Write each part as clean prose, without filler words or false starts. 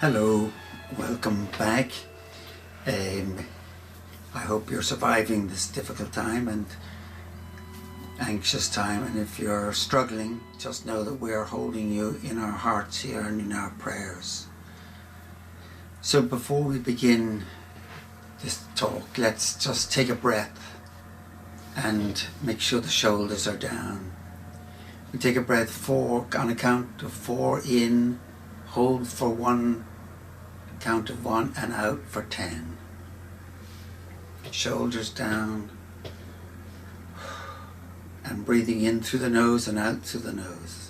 Hello, welcome back. I hope you're surviving this difficult time and anxious time, and if you're struggling, just know that we are holding you in our hearts here and in our prayers. So before we begin this talk, let's just take a breath and make sure the shoulders are down. We take a breath on a count of 4 in, hold for 1, count of 1, and out for 10. Shoulders down, and breathing in through the nose and out through the nose.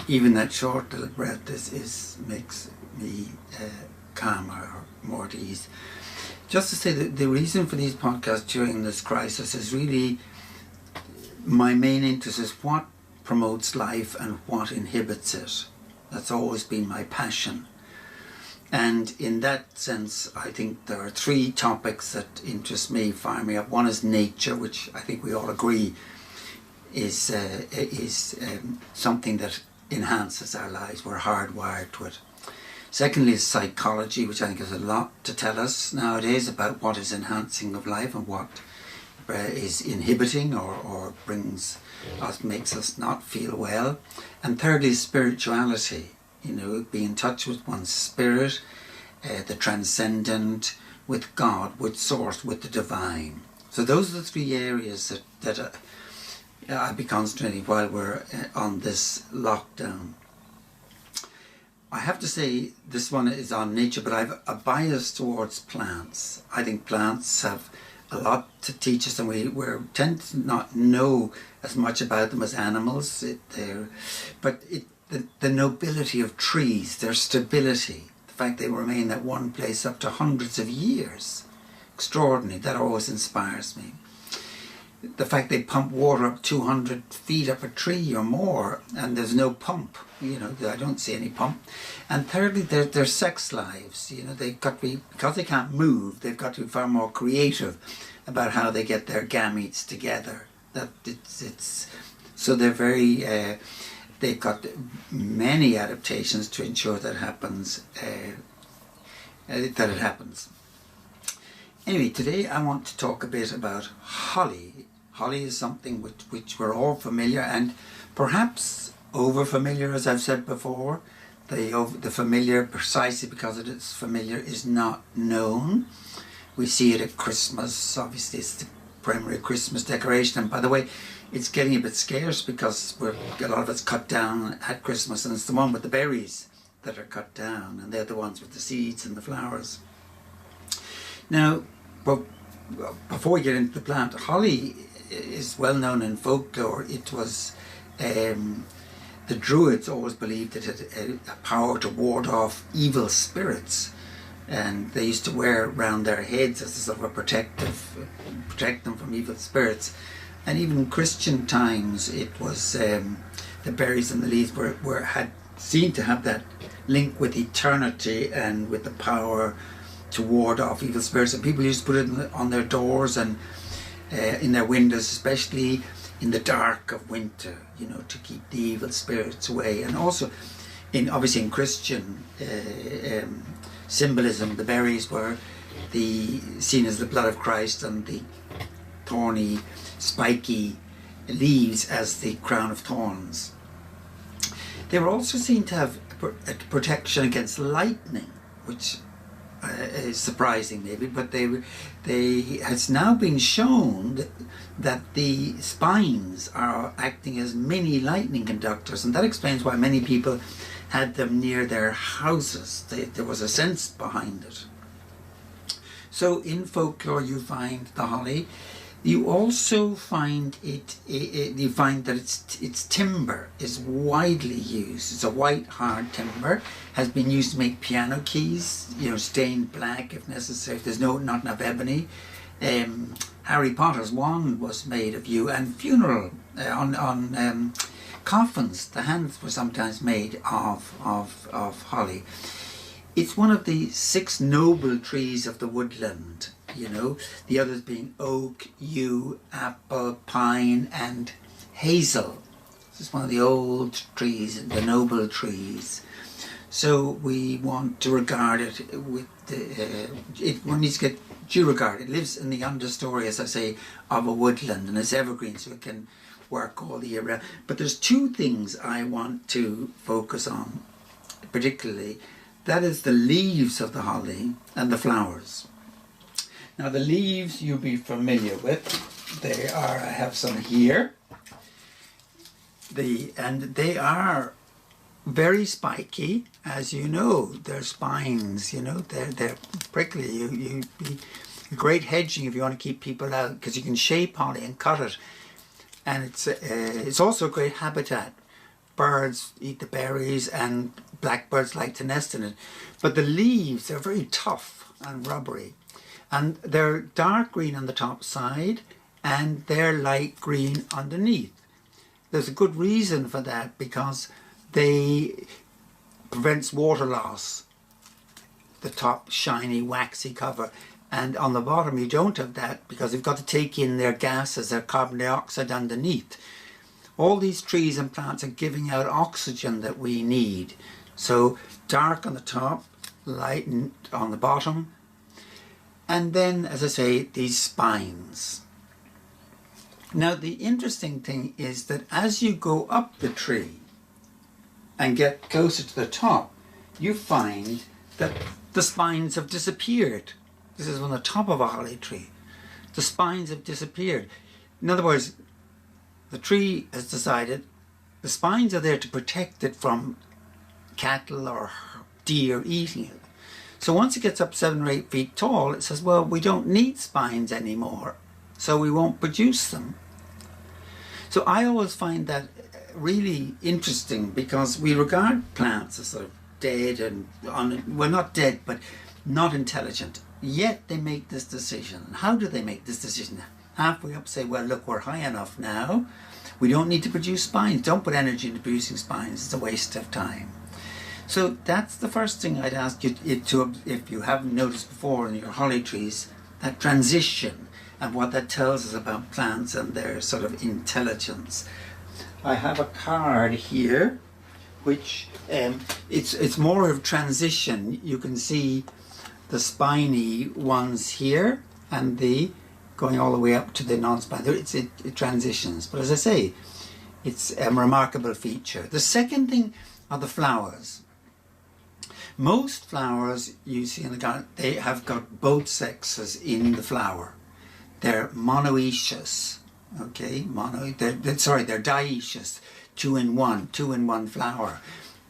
Even that short little breath makes me calmer, or more at ease. Just to say that the reason for these podcasts during this crisis is really, my main interest is what promotes life and what inhibits it. That's always been my passion. And in that sense, I think there are 3 topics that interest me, fire me up. One is nature, which I think we all agree is something that enhances our lives. We're hardwired to it. Secondly is psychology, which I think has a lot to tell us nowadays about what is enhancing of life and what is inhibiting or makes us not feel well. And thirdly is spirituality, being in touch with one's spirit, the transcendent, with God, with Source, with the divine. So those are the 3 areas that I'll be concentrating while we're on this lockdown. I have to say this one is on nature, but I have a bias towards plants. I think plants have a lot to teach us, and we tend to not know as much about them as animals. But the nobility of trees, their stability, the fact they remain at one place up to hundreds of years, extraordinary. That always inspires me. The fact they pump water up 200 feet up a tree or more, and there's no pump. I don't see any pump. And thirdly, their sex lives. They've got to be, because they can't move, they've got to be far more creative about how they get their gametes together. So they're very. They've got many adaptations to ensure that happens. That it happens. Anyway, today I want to talk a bit about holly. Holly is something which we're all familiar, and perhaps over-familiar, as I've said before. The familiar, precisely because it is familiar, is not known. We see it at Christmas. Obviously, it's the primary Christmas decoration. And by the way, it's getting a bit scarce because a lot of it's cut down at Christmas, and it's the one with the berries that are cut down, and they're the ones with the seeds and the flowers. Now, before we get into the plant, holly is well known in folklore. It was the Druids always believed it had a power to ward off evil spirits, and they used to wear it around their heads as a sort of protect them from evil spirits. And even in Christian times, it was the berries and the leaves had seemed to have that link with eternity and with the power to ward off evil spirits, and people used to put it on their doors and in their windows, especially in the dark of winter, to keep the evil spirits away. And also, obviously in Christian symbolism, the berries were seen as the blood of Christ, and the thorny, spiky leaves as the crown of thorns. They were also seen to have a protection against lightning, which is surprising maybe, but it's now been shown that the spines are acting as mini lightning conductors, and that explains why many people had them near their houses. There was a sense behind it. So in folklore you find the holly. You also find you find that its timber is widely used. It's a white hard timber, has been used to make piano keys, stained black if necessary, if there's not enough ebony. Harry Potter's wand was made of yew, and funeral on coffins. The hands were sometimes made of holly. It's one of the 6 noble trees of the woodland, you know, the others being oak, yew, apple, pine and hazel. This is one of the old trees, the noble trees. So we want to regard it with one needs to get due regard. It lives in the understory, as I say, of a woodland, and it's evergreen, so it can work all the year round. But there's 2 things I want to focus on particularly. That is the leaves of the holly and the flowers. Now the leaves you'll be familiar with. They are, I have some here. And they are very spiky, as you know. They're spines, you know, they're prickly. You'd be great hedging if you want to keep people out, because you can shape holly and cut it. And it's also a great habitat. Birds eat the berries and blackbirds like to nest in it. But the leaves are very tough and rubbery. And they're dark green on the top side and they're light green underneath. There's a good reason for that, because they prevents water loss. The top shiny waxy cover, and on the bottom you don't have that, because you've got to take in their gases, their carbon dioxide underneath. All these trees and plants are giving out oxygen that we need. So dark on the top, light on the bottom, and then, as I say, these spines. Now the interesting thing is that as you go up the tree and get closer to the top, you find that the spines have disappeared. This is on the top of a holly tree. The spines have disappeared. In other words, the tree has decided the spines are there to protect it from cattle or deer eating it. So once it gets up 7 or 8 feet tall, it says, well, we don't need spines anymore, so we won't produce them. So I always find that really interesting, because we regard plants as sort of dead and, well, not dead, but not intelligent. Yet they make this decision. How do they make this decision? Halfway up say, well, look, we're high enough now. We don't need to produce spines. Don't put energy into producing spines. It's a waste of time. So that's the first thing I'd ask you to, if you haven't noticed before in your holly trees, that transition and what that tells us about plants and their sort of intelligence. I have a card here, which it's more of transition. You can see the spiny ones here and the going all the way up to the non-spiny. It transitions, but as I say, it's a remarkable feature. The second thing are the flowers. Most flowers you see in the garden, they have got both sexes in the flower. They're monoecious, okay? They're dioecious, 2 in 1 flower.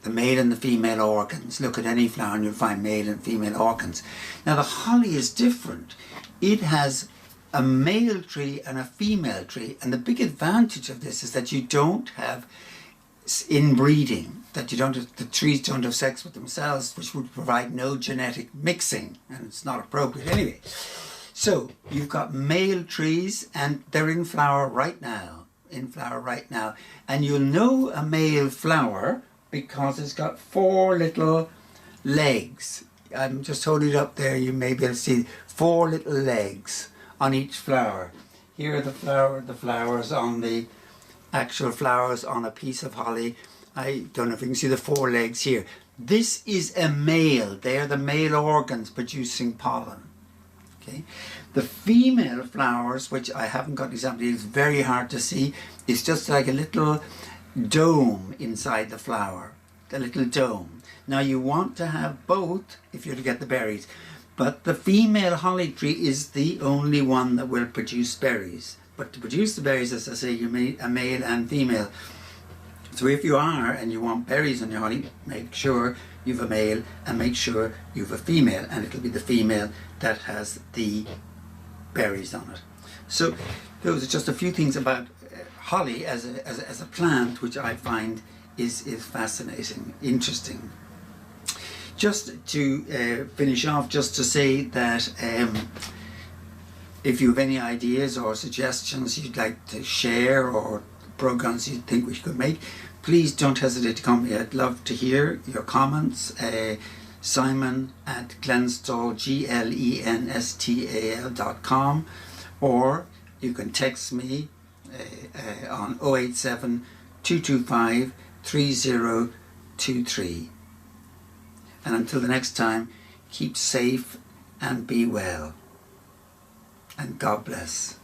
The male and the female organs. Look at any flower and you'll find male and female organs. Now the holly is different. It has a male tree and a female tree, and the big advantage of this is that you don't have inbreeding, that the trees don't have sex with themselves, which would provide no genetic mixing, and it's not appropriate anyway. So you've got male trees and they're in flower right now, and you'll know a male flower because it's got 4 little legs. I'm just holding it up there, you may be able to see 4 little legs on each flower. Here are the flowers on the actual flowers on a piece of holly. I don't know if you can see the 4 legs here. This is a male. They are the male organs producing pollen. Okay. The female flowers, which I haven't got an example, it's very hard to see. It's just like a little dome inside the flower, a little dome. Now you want to have both if you're to get the berries, but the female holly tree is the only one that will produce berries. But to produce the berries, as I say, you need a male and female. So if you are and you want berries on your holly, make sure you've a male and make sure you've a female, and it'll be the female that has the berries on it. So those are just a few things about holly as a plant, which I find is fascinating, interesting. Just to finish off, just to say that if you have any ideas or suggestions you'd like to share or programs you think we could make, please don't hesitate to come. I'd love to hear your comments. Simon@Glenstal, GLENSTAL.com, or you can text me on 087 225 3023. And until the next time, keep safe and be well. And God bless.